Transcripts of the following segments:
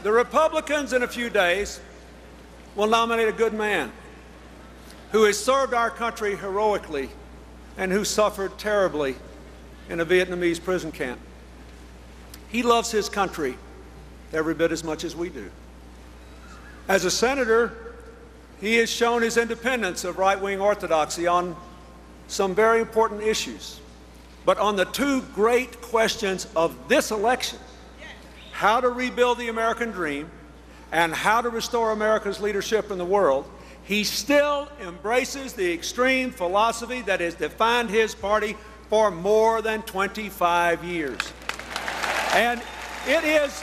The Republicans in a few days will nominate a good man who has served our country heroically and who suffered terribly in a Vietnamese prison camp. He loves his country every bit as much as we do. As a senator, he has shown his independence of right-wing orthodoxy on some very important issues. But on the two great questions of this election, how to rebuild the American dream and how to restore America's leadership in the world, he still embraces the extreme philosophy that has defined his party for more than 25 years. And it is,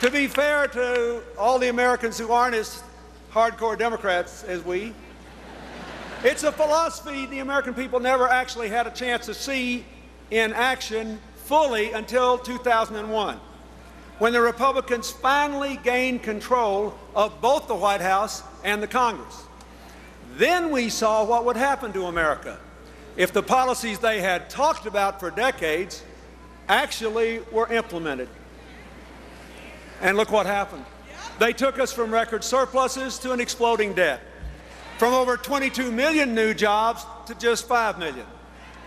to be fair to all the Americans who aren't as hardcore Democrats as we, it's a philosophy the American people never actually had a chance to see in action fully until 2001, when the Republicans finally gained control of both the White House and the Congress. Then we saw what would happen to America if the policies they had talked about for decades actually were implemented. And look what happened. They took us from record surpluses to an exploding debt, from over 22 million new jobs to just 5 million,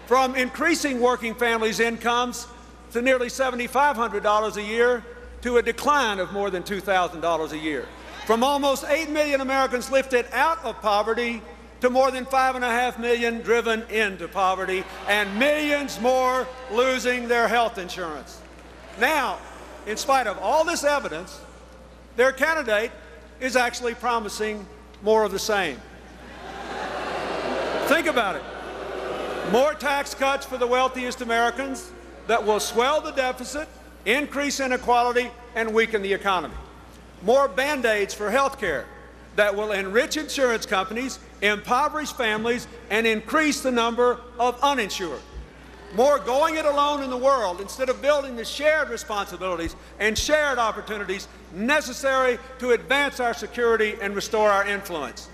from increasing working families' incomes to nearly $7,500 a year to a decline of more than $2,000 a year, from almost 8 million Americans lifted out of poverty to more than 5.5 million driven into poverty, and millions more losing their health insurance. Now, in spite of all this evidence, their candidate is actually promising more of the same. Think about it. More tax cuts for the wealthiest Americans that will swell the deficit, increase inequality, and weaken the economy. More Band-Aids for health care that will enrich insurance companies, impoverish families, and increase the number of uninsured. More going it alone in the world instead of building the shared responsibilities and shared opportunities necessary to advance our security and restore our influence.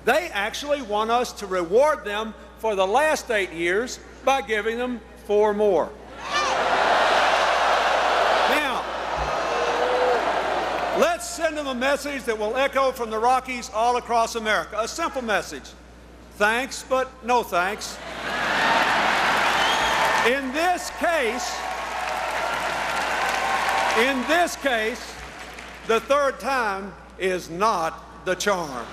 They actually want us to reward them for the last 8 years by giving them 4 more. Now, let's send them a message that will echo from the Rockies all across America. A simple message. Thanks, but no thanks. In this case, the third time is not the charm.